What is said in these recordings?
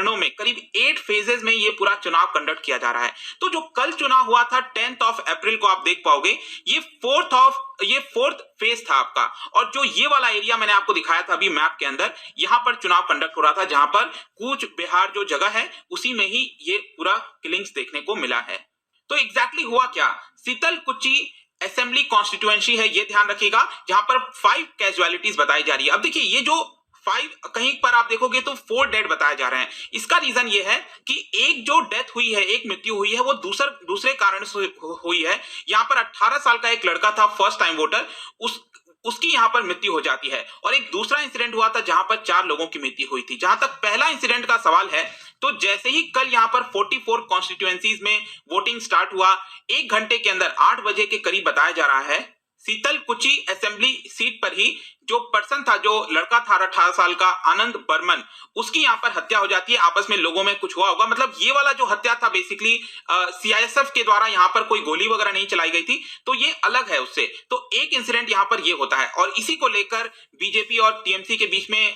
चरणों में करीब 8 फेजेस में ये पूरा चुनाव कंडक्ट किया जा रहा है। तो जो कल चुनाव हुआ था 10 अप्रैल को, आप देख पाओगे ये फोर्थ फेज था आपका। और जो ये वाला एरिया मैंने आपको दिखाया था अभी मैप के अंदर, यहां पर चुनाव कंडक्ट हो रहा था, जहां पर कूच बिहार जो जगह है उसी में ही ये पूरा किलिंग्स देखने को मिला है। तो एग्जैक्टली हुआ क्या, शीतलकुची असेंबली कॉन्स्टिट्यूएंसी है, ये ध्यान रखिएगा, जहां पर 5 कैजुअलिटीज बताई जा रही है। अब देखिए ये जो 5, कहीं पर आप देखोगे तो 4 डेड बताए जा रहे हैं। इसका रीजन ये है कि एक जो डेथ हुई है, एक मृत्यु हुई है, वो दूसरे कारण से हुई है। यहां पर 18 साल का एक लड़का था, फर्स्ट टाइम वोटर, उसकी यहां पर मृत्यु हो जाती है। और एक दूसरा इंसिडेंट हुआ था जहां पर 4 लोगों की मृत्यु हुई थी। जहां तक पहला इंसिडेंट का सवाल है, तो जैसे ही कल यहां पर 44 कॉन्स्टिट्यूएंसीज में वोटिंग स्टार्ट हुआ, 1 घंटे के अंदर 8 बजे के करीब बताया जा रहा है, शीतलकुची असेंबली सीट पर ही जो पर्सन था, जो लड़का था 18 साल का आनंद बर्मन, उसकी यहां पर हत्या हो जाती है। आपस में लोगों में कुछ हुआ होगा, मतलब ये वाला जो हत्या था बेसिकली सीआईएसएफ के द्वारा यहां पर कोई गोली वगैरह नहीं चलाई गई थी, तो ये अलग है उससे। तो एक इंसिडेंट यहां पर ये होता है और इसी को लेकर बीजेपी और टीएमसी के बीच में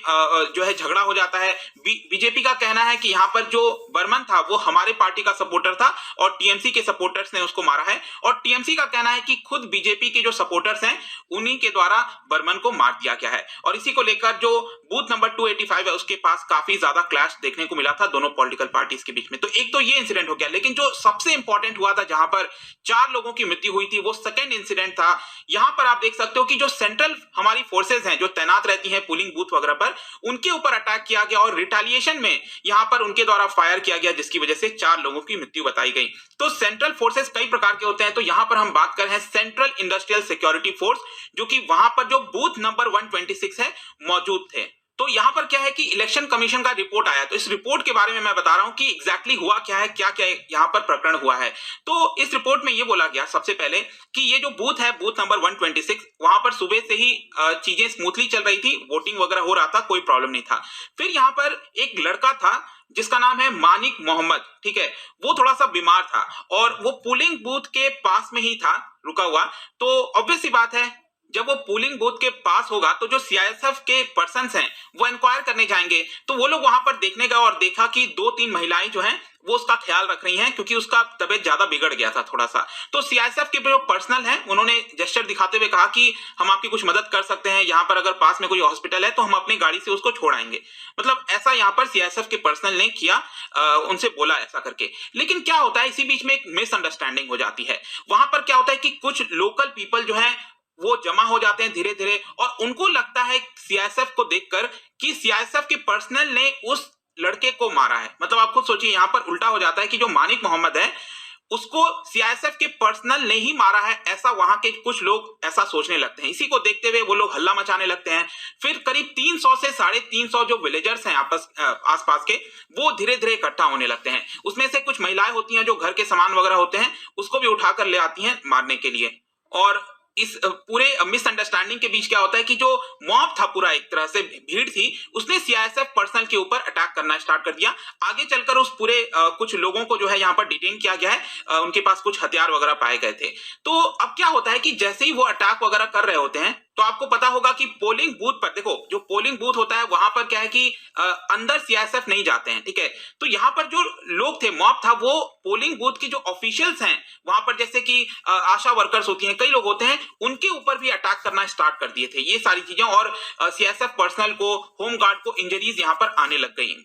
जो है झगड़ा हो जाता है। बीजेपी का कहना है कि यहां पर जो बर्मन था वो हमारे पार्टी का सपोर्टर था और टीएमसी के सपोर्टर्स ने उसको मारा है, और टीएमसी का कहना है कि खुद बीजेपी के जो सपोर्टर्स हैं उन्हीं के द्वारा बर्मन को मार दिया गया है। और इसी को लेकर जो बूथ नंबर 285 है उसके पास काफी ज्यादा क्लैश देखने को मिला था दोनों पॉलिटिकल पार्टीज के बीच में। तो एक तो ये इंसिडेंट हो गया, लेकिन जो सबसे इंपॉर्टेंट हुआ था जहां पर 4 लोगों की मृत्यु हुई थी, वो सेकंड इंसिडेंट था। यहां पर आप देख सकते हो कि जो सेंट्रल हमारी फोर्सेज हैं जो तैनात रहती हैं पोलिंग बूथ वगैरह पर, उनके ऊपर अटैक किया गया और रिटेलिएशन में यहां पर उनके द्वारा फायर किया गया, जिसकी वजह से 4 लोगों की मृत्यु बताई गई। तो सेंट्रल फोर्सेज कई प्रकार के होते हैं, तो यहां पर हम बात कर रहे हैं सेंट्रल इंडस्ट्रियल सिक्योरिटी फोर्स, जो कि वहां पर जो बूथ नंबर 126 है मौजूद थे। तो यहां पर क्या है कि इलेक्शन कमीशन का रिपोर्ट आया, तो इस रिपोर्ट के बारे में मैं बता रहा हूं कि एग्जैक्टली हुआ क्या है, क्या क्या यहां पर प्रकरण हुआ है। तो इस रिपोर्ट में यह बोला गया सबसे पहले कि ये जो बूथ है, बूथ नंबर 126, वहां पर सुबह से ही चीजें स्मूथली चल रही थी, वोटिंग वगैरह हो रहा था, कोई प्रॉब्लम नहीं था। फिर यहां पर एक लड़का था जिसका नाम है मानिक मोहम्मद, ठीक है, वो थोड़ा सा बीमार था और वो पोलिंग बूथ के पास में ही था रुका हुआ। तो ऑब्वियस सी बात है, जब वो पोलिंग बूथ के पास होगा तो जो सीआईएसएफ के पर्सन्स हैं वो इंक्वायर करने जाएंगे। तो वो लोग वहां पर देखने गए और देखा कि 2-3 महिलाएं जो हैं वो उसका ख्याल रख रही हैं, क्योंकि उसका तबीयत ज्यादा बिगड़ गया था थोड़ा सा। तो सीआईएसएफ के जो पर्सनल हैं उन्होंने जेस्चर दिखाते हुए कहा कि हम आपकी कुछ मदद कर सकते हैं, यहाँ पर अगर पास में कोई हॉस्पिटल है तो हम अपनी गाड़ी से उसको छोड़ाएंगे। मतलब ऐसा यहाँ पर सीआईएसएफ के पर्सनल ने किया, उनसे बोला ऐसा करके। लेकिन क्या होता है, इसी बीच में एक मिसअंडरस्टैंडिंग हो जाती है। वहां पर क्या होता है कि कुछ लोकल पीपल जो है वो जमा हो जाते हैं धीरे धीरे, और उनको लगता है सीआईएसएफ को देखकर कि सीआईएसएफ के पर्सनल ने उस लड़के को मारा है। मतलब आप खुद सोचिए, यहां पर उल्टा हो जाता है कि जो मानिक मोहम्मद है उसको सीआईएसएफ के पर्सनल ने ही मारा है, ऐसा वहां के कुछ लोग ऐसा सोचने लगते हैं। इसी को देखते हुए वो लोग हल्ला मचाने लगते हैं। फिर करीब 300 से 350 जो विलेजर्स हैं आसपास के, वो धीरे धीरे इकट्ठा होने लगते हैं। उसमें से कुछ महिलाएं होती हैं जो घर के सामान वगैरह होते हैं उसको भी उठाकर ले आती हैं मारने के लिए। और इस पूरे मिसअंडरस्टैंडिंग के बीच क्या होता है कि जो मॉब था, पूरा एक तरह से भीड़ थी, उसने सीआईएसएफ पर्सनल के ऊपर अटैक करना स्टार्ट कर दिया। आगे चलकर उस पूरे कुछ लोगों को जो है यहाँ पर डिटेन किया गया है, उनके पास कुछ हथियार वगैरह पाए गए थे। तो अब क्या होता है कि जैसे ही वो अटैक वगैरह कर रहे होते हैं, तो आपको पता होगा कि पोलिंग बूथ पर, देखो जो पोलिंग बूथ होता है वहां पर क्या है कि अंदर सीआईएसएफ नहीं जाते हैं, ठीक है। तो यहाँ पर जो लोग थे, मॉब था, वो पोलिंग बूथ के जो ऑफिशियल्स हैं वहां पर, जैसे कि आशा वर्कर्स होती हैं, कई लोग होते हैं, उनके ऊपर भी अटैक करना स्टार्ट कर दिए थे ये सारी चीजें। और सीआईएसएफ पर्सनल को, होम गार्ड को इंजरीज यहाँ पर आने लग गई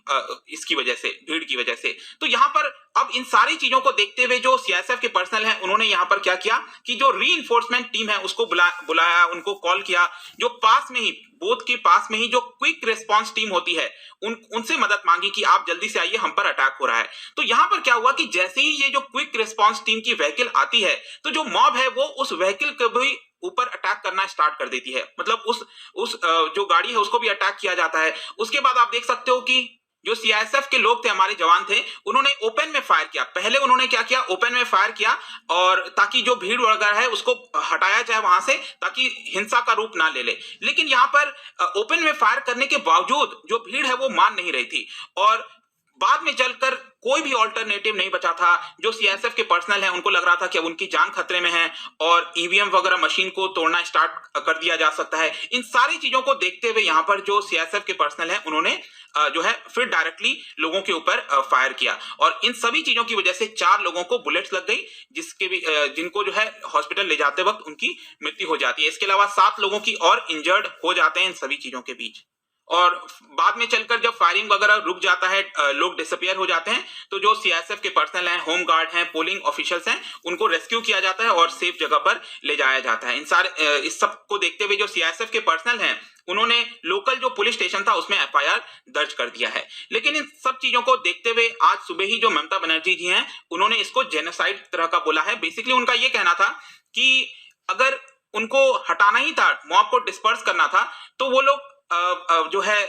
इसकी वजह से, भीड़ की वजह से। तो यहाँ पर अब इन सारी चीजों को देखते हुए जो सीआईएसएफ के पर्सनल हैं उन्होंने यहाँ पर क्या किया कि जो रीइंफोर्समेंट टीम है उसको बुलाया, उनको कॉल किया। जो पास में ही, बूथ के पास में ही जो क्विक रिस्पांस टीम होती है उनसे मदद मांगी कि आप जल्दी से आइए, हम पर अटैक हो रहा है। तो यहाँ पर क्या हुआ कि जैसे ही ये जो क्विक रिस्पांस टीम की व्हीकल आती है, तो जो मॉब है वो उस व्हीकल को भी ऊपर अटैक करना स्टार्ट कर देती है। मतलब उस जो गाड़ी है उसको भी अटैक किया जाता है। उसके बाद आप देख सकते हो कि जो सीआईएसएफ के लोग थे, हमारे जवान थे, उन्होंने ओपन में फायर किया। पहले उन्होंने क्या किया, ओपन में फायर किया, और ताकि जो भीड़ वगैरह है उसको हटाया जाए वहां से, ताकि हिंसा का रूप ना ले ले। लेकिन यहाँ पर ओपन में फायर करने के बावजूद जो भीड़ है वो मान नहीं रही थी, और बाद में चलकर कोई भी ऑल्टरनेटिव नहीं बचा था। जो सीआईएसएफ के पर्सनल हैं उनको लग रहा था कि अब उनकी जान खतरे में है और ईवीएम वगैरह मशीन को तोड़ना स्टार्ट कर दिया जा सकता है। इन सारी चीजों को देखते हुए यहाँ पर जो सीआईएसएफ के पर्सनल हैं उन्होंने जो है फिर डायरेक्टली लोगों के ऊपर फायर किया और इन सभी चीजों की वजह से 4 लोगों को बुलेट्स लग गई, जिसके भी जिनको जो है हॉस्पिटल ले जाते वक्त उनकी मृत्यु हो जाती है। इसके अलावा 7 लोगों की और इंजर्ड हो जाते हैं इन सभी चीजों के बीच। और बाद में चलकर जब फायरिंग वगैरह रुक जाता है, लोग डिसअपियर हो जाते हैं, तो जो सीआईएसएफ के पर्सनल हैं, होम गार्ड हैं, पोलिंग ऑफिशियल्स हैं, उनको रेस्क्यू किया जाता है और सेफ जगह पर ले जाया जाता है। इस सब को देखते हुए जो सीआईएसएफ के पर्सनल हैं उन्होंने लोकल जो पुलिस स्टेशन था उसमें एफआईआर दर्ज कर दिया है। लेकिन इन सब चीजों को देखते हुए आज सुबह ही जो ममता बनर्जी जी हैं उन्होंने इसको जेनोसाइड तरह का बोला है। बेसिकली उनका ये कहना था कि अगर उनको हटाना ही था, मॉब को डिस्पर्स करना था, तो वो लोग जो है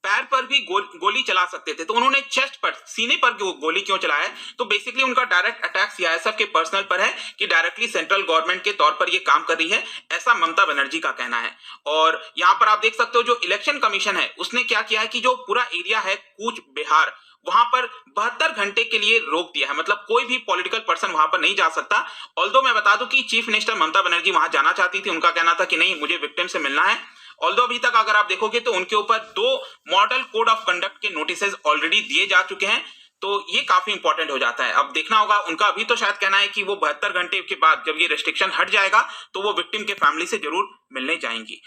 पैर पर भी गोली चला सकते थे। तो उन्होंने चेस्ट पर, सीने पर गोली क्यों चलाया? तो बेसिकली उनका डायरेक्ट अटैक सीआईएसएफ के पर्सनल पर है कि डायरेक्टली सेंट्रल गवर्नमेंट के तौर पर ये काम कर रही है, ऐसा ममता बनर्जी का कहना है। और यहाँ पर आप देख सकते हो जो इलेक्शन कमीशन है उसने क्या किया है कि जो पूरा एरिया है कूच बिहार, वहां पर 72 घंटे के लिए रोक दिया है, मतलब कोई भी पॉलिटिकल पर्सन वहां पर नहीं जा सकता। ऑल्दो मैं बता दूं कि चीफ मिनिस्टर ममता बनर्जी वहां जाना चाहती थी, उनका कहना था कि नहीं, मुझे विक्टिम से मिलना है। ऑल्दो अभी तक अगर आप देखोगे तो उनके ऊपर 2 मॉडल कोड ऑफ कंडक्ट के नोटिसेस ऑलरेडी दिए जा चुके हैं, तो ये काफी इंपॉर्टेंट हो जाता है। अब देखना होगा, उनका अभी तो शायद कहना है कि वो 72 घंटे के बाद जब ये रेस्ट्रिक्शन हट जाएगा तो वो विक्टिम के फैमिली से जरूर मिलने जाएंगी।